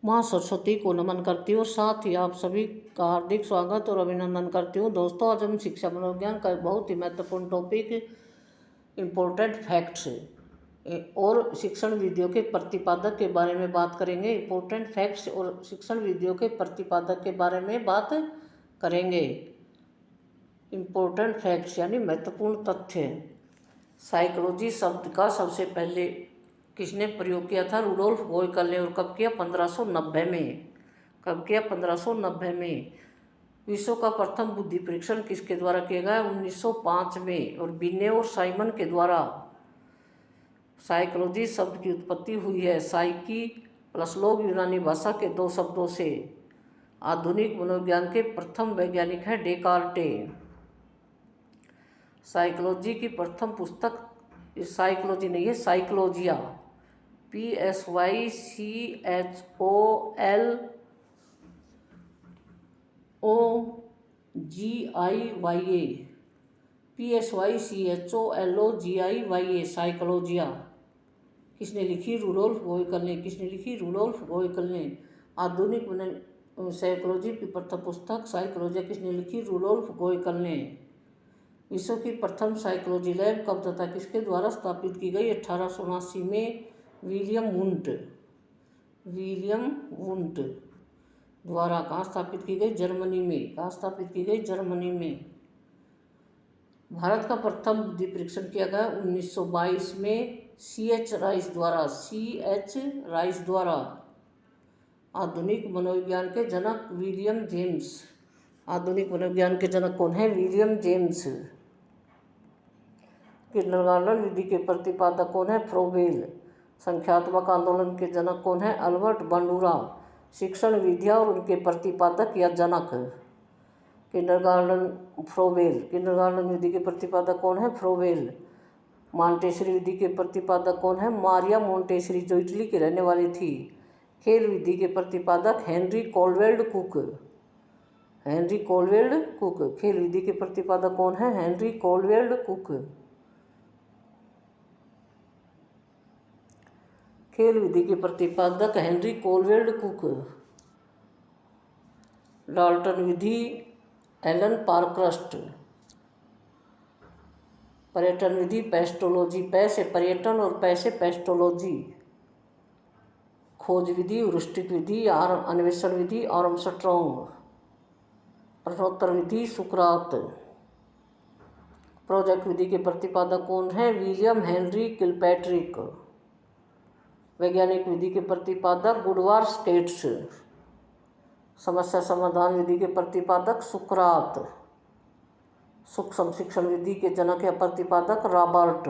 माँ सरस्वती को नमन करती हूँ और साथ ही आप सभी का हार्दिक स्वागत और अभिनंदन करती हूँ। दोस्तों, आज हम शिक्षा मनोविज्ञान का एक बहुत ही महत्वपूर्ण टॉपिक इम्पोर्टेंट फैक्ट्स और शिक्षण विधियों के प्रतिपादक के बारे में बात करेंगे। इम्पोर्टेंट फैक्ट्स और शिक्षण विधियों के प्रतिपादक के बारे में बात करेंगे। इम्पोर्टेंट फैक्ट्स यानी महत्वपूर्ण तथ्य। साइकोलॉजी शब्द का सबसे पहले किसने प्रयोग किया था? रुडोल्फ गोयकल ने। और कब किया? 1590 में। कब किया? 1590 में। विश्व का प्रथम बुद्धि परीक्षण किसके द्वारा किया गया? 1905 में। और बिने और साइमन के द्वारा। साइकोलॉजी शब्द की उत्पत्ति हुई है साइकी प्लस लोग यूनानी भाषा के दो शब्दों से। आधुनिक मनोविज्ञान के प्रथम वैज्ञानिक हैं डेकार्टे। साइकोलॉजी की प्रथम पुस्तक साइकोलॉजी नहीं है, साइकोलॉजिया। PSYCHOLOGIYA साइकोलॉजिया किसने लिखी? रुडोल्फ गोयकल ने। किसने लिखी? रुडोल्फ गोयकल ने। आधुनिक साइकोलॉजी की प्रथम पुस्तक साइकोलॉजिया किसने लिखी? रुडोल्फ गोयकल ने। विश्व की प्रथम साइकोलॉजी लैब कब तथा किसके द्वारा स्थापित की गई? 1879 में विलियम वुंट द्वारा। कहाँ स्थापित की गई? जर्मनी में। कहाँ स्थापित की गई? जर्मनी में। भारत का प्रथम बुद्धि परीक्षण किया गया 1922 में C.H. राइस द्वारा। आधुनिक मनोविज्ञान के जनक विलियम जेम्स। आधुनिक मनोविज्ञान के जनक कौन है? William James. किंडरगार्टन विधि के प्रतिपादक कौन है? फ्रोबेल। संख्यात्मक आंदोलन के जनक कौन है? अल्बर्ट बांडुरा। शिक्षण विधियाँ और उनके प्रतिपादक या जनक। फ्रोबेल। किंडरगार्टन विधि के प्रतिपादक कौन है? फ्रोबेल। मॉन्टेसरी विधि के प्रतिपादक कौन है? मारिया मॉन्टेसरी, जो इटली की रहने वाली थी। खेल विधि के प्रतिपादक हेनरी कोलवेल्ड कुक। खेल विधि के प्रतिपादक कौन है? Henry Caldwell Cook. खेल विधि के प्रतिपादक हेनरी कोलवेल्ड कुक। डाल्टन विधि एलन पारक्रस्ट। पर्यटन विधि पेस्टोलॉजी। पै से पर्यटन और पै से पेस्टोलॉजी। खोज विधि ह्यूरिस्टिक विधि अन्वेषण विधि आर्मस्ट्रॉन्ग। प्रश्नोत्तर विधि सुकरात। प्रोजेक्ट विधि के प्रतिपादक कौन है? William Henry Kilpatrick. वैज्ञानिक विधि के प्रतिपादक गुडवार स्केट्स। समस्या समाधान विधि के प्रतिपादक सुकरात। सूक्ष्म शिक्षण विधि के जनक या प्रतिपादक रॉबर्ट।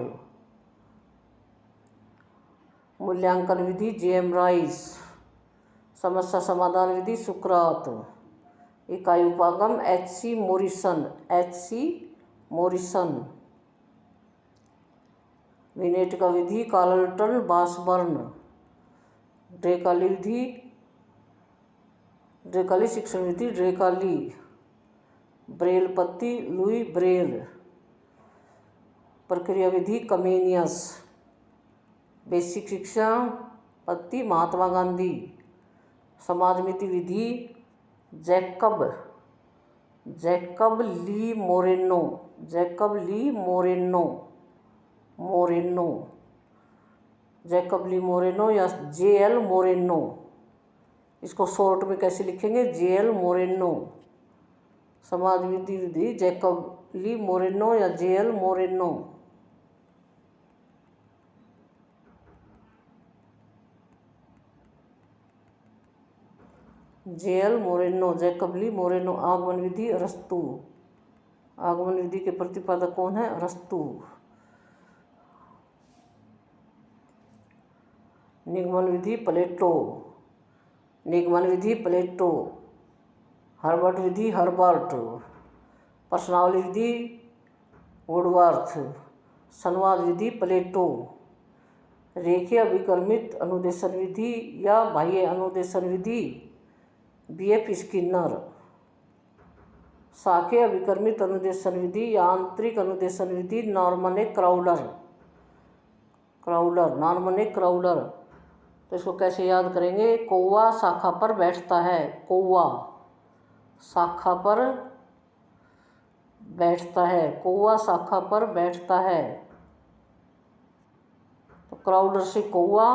मूल्यांकन विधि J.M. राइस। समस्या समाधान विधि सुकरात। इकाई उपागम H.C. मॉरिसन। विनेटिका विधि कार्लटन बासबर्न। ड्रेकाली शिक्षण विधि ड्रेकाली। ब्रेल पत्ती लुई ब्रेल। प्रक्रिया विधि कमेनियस। बेसिक शिक्षा पत्ती महात्मा गांधी। समाजमिति विधि जैकब ली मोरेनो या J.L. मोरेनो। इसको शॉर्ट में कैसे लिखेंगे? J.L. मोरेनो। समाजमिति विधि जैकब ली मोरेनो या J.L. Moreno. J.L. Moreno, Jacob Lee Moreno. आगमन विधि अरस्तु। आगमन विधि के प्रतिपादक कौन है? अरस्तु। निगमन विधि प्लेटो। हर्बर्ट विधि हर्बर्ट। प्रश्नावली विधि वुडवर्थ। संवाद विधि प्लेटो। रेखीय अभिकर्मित अनुदेशन विधि या बाह्य अनुदेशन विधि B.F. स्किनर। शाखीय अभिकर्मित अनुदेशन विधि या आंतरिक अनुदेशन विधि नॉर्मन ए क्राउडर। तो इसको कैसे याद करेंगे? कौवा शाखा पर बैठता है, कौवा शाखा पर बैठता है, कौवा शाखा पर बैठता है। तो क्राउडर से कौवा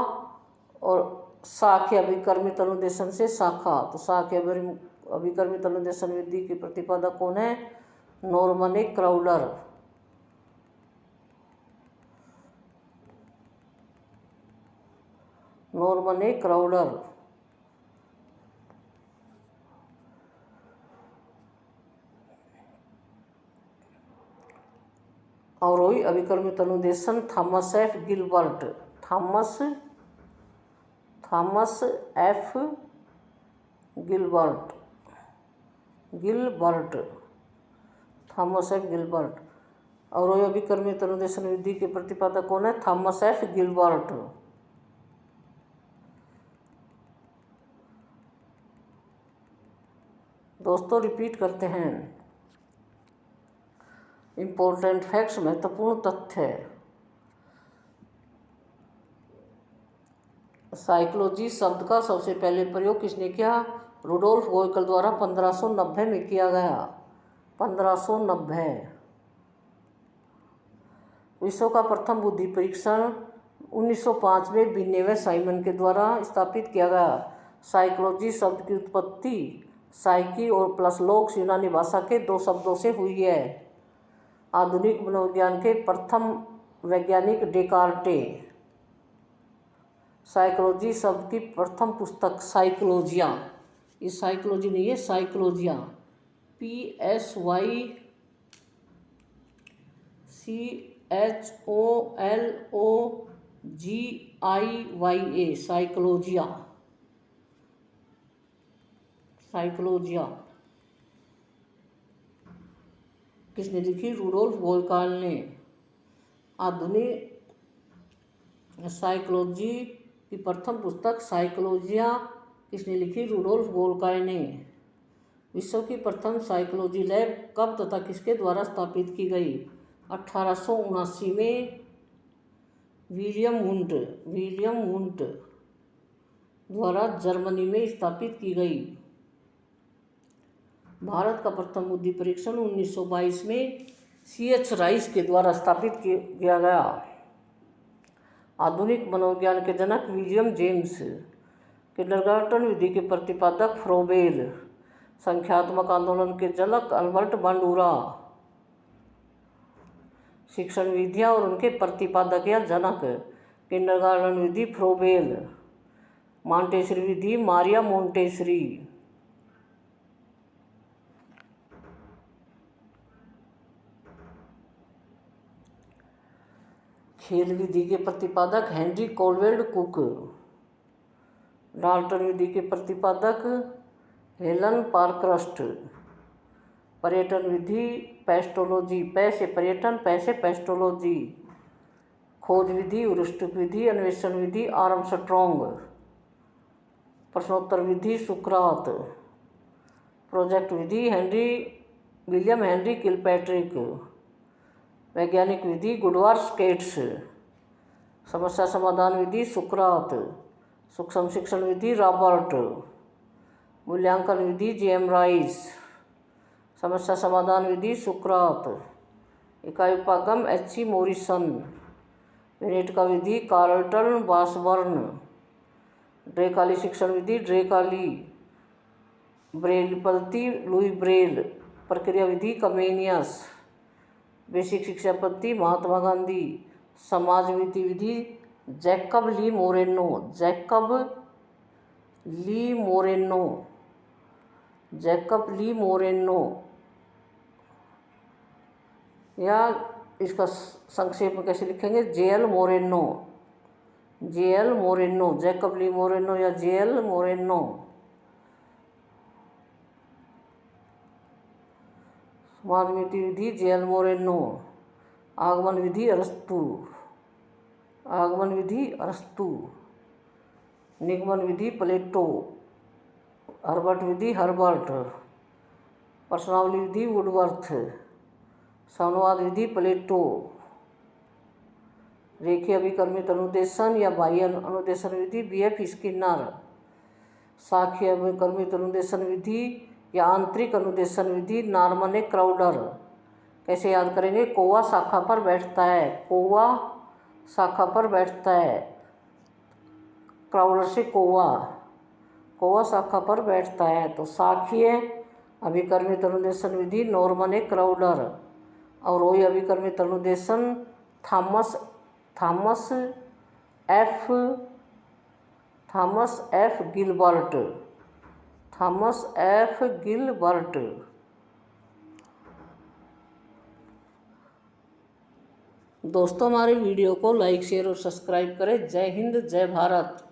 और शाख या अभिकर्मित अनुदेशन से शाखा। तो शाख या अभिकर्मित अनुदेशन विधि के प्रतिपादक कौन है? Norman A Crowder. Norman A Crowder. अवरोही अभिकर्मित अनुदेशन Thomas F Gilbert. Thomas F Gilbert. Thomas F Gilbert. अवरोही अभिकर्मित अनुदेशन विधि के प्रतिपादक कौन है? Thomas F Gilbert. दोस्तों रिपीट करते हैं। इम्पोर्टेंट फैक्ट्स, महत्वपूर्ण तथ्य। साइकोलॉजी शब्द का सबसे पहले प्रयोग किसने किया? रुडोल्फ गोयकल द्वारा 1590 में किया गया। 1590। विश्व का प्रथम बुद्धि परीक्षण 1905 में बिनेवे साइमन के द्वारा स्थापित किया गया। साइकोलॉजी शब्द की उत्पत्ति साइकी और प्लस लोग्स यूनानी भाषा के दो शब्दों से हुई है। आधुनिक मनोविज्ञान के प्रथम वैज्ञानिक डेकार्टे। साइकोलॉजी शब्द की प्रथम पुस्तक साइकोलॉजिया, ये साइकोलॉजी नहीं है, साइकोलॉजिया, PSYCHOLOGIA, साइकोलॉजिया। साइकोलॉजिया किसने लिखी? रुडोल्फ गोयकाल ने। आधुनिक साइकोलॉजी की प्रथम पुस्तक साइकोलॉजिया किसने लिखी? रुडोल्फ गोयकाल ने। विश्व की प्रथम साइकोलॉजी लैब कब तथा किसके द्वारा स्थापित की गई? 1879 में विलियम वुंट द्वारा जर्मनी में स्थापित की गई। भारत का प्रथम बुद्धि परीक्षण 1922 में C.H. राइस के द्वारा स्थापित किया गया। आधुनिक मनोविज्ञान के जनक विलियम जेम्स। किंडरगार्टन विधि के प्रतिपादक फ्रोबेल। संख्यात्मक आंदोलन के जनक अल्बर्ट बांडुरा। शिक्षण विधियाँ और उनके प्रतिपादक या जनक। किंडरगार्टन विधि फ्रोबेल। मॉन्टेसरी विधि मारिया मोंटेसरी। खेल विधि के प्रतिपादक हेनरी कोलवेल्ड कुक। डाल्टन विधि के प्रतिपादक हेलन पारक्रस्ट। पर्यटन विधि पेस्टोलॉजी, पै से पर्यटन, पै से पेस्टोलॉजी। खोज विधि यूरिस्टिक विधि, अन्वेषण विधि आर्मस्ट्रॉन्ग। प्रश्नोत्तर विधि सुकरात। प्रोजेक्ट विधि विलियम हेनरी किलपैट्रिक। वैज्ञानिक विधि गुडवार्स केट्स। समस्या समाधान विधि सुकरात। सूक्ष्म शिक्षण विधि रॉबर्ट। मूल्यांकन विधि जेम राइस। समस्या समाधान विधि सुकरात। इकाई उपागम H.C. मॉरिसन। यूनिट का विधि कार्लटन वासबर्न। ड्रेकाली शिक्षण विधि ड्रेकाली। ब्रेल पद्धति लुई ब्रेल। प्रक्रिया विधि कमेनियस। बेसिक शिक्षा पद्धति महात्मा गांधी। समाज नीति विधि जैकब ली मोरेनो। या इसका संक्षेप में कैसे लिखेंगे? JL Moreno. Jacob Lee Moreno या JL मोरेनो। समाज नीति विधि JL मोरेनो। आगमन विधि अरस्तु। निगमन विधि प्लेटो। हर्बर्ट विधि हर्बर्ट। प्रश्नावली विधि वुडवर्थ। संवाद विधि प्लेटो। रेखीय अभिकर्मित अनुदेशन या बाह्य अनुदेशन विधि BF स्किनर। शाखीय अभिकर्मित अनुदेशन विधि या आंतरिक अनुदेशन विधि नॉर्मन ए क्राउडर। कैसे याद करेंगे? कौवा शाखा पर बैठता है, कौवा शाखा पर बैठता है, क्राउडर से कौवा, कौवा शाखा पर बैठता है। तो शाखीय अभिकर्मित अनुदेशन विधि नॉर्मन ए क्राउडर और वही अभिकर्मित अनुदेशन थॉमस एफ गिलबर्ट। दोस्तों हमारे वीडियो को लाइक शेयर और सब्सक्राइब करें। जय हिंद, जय भारत।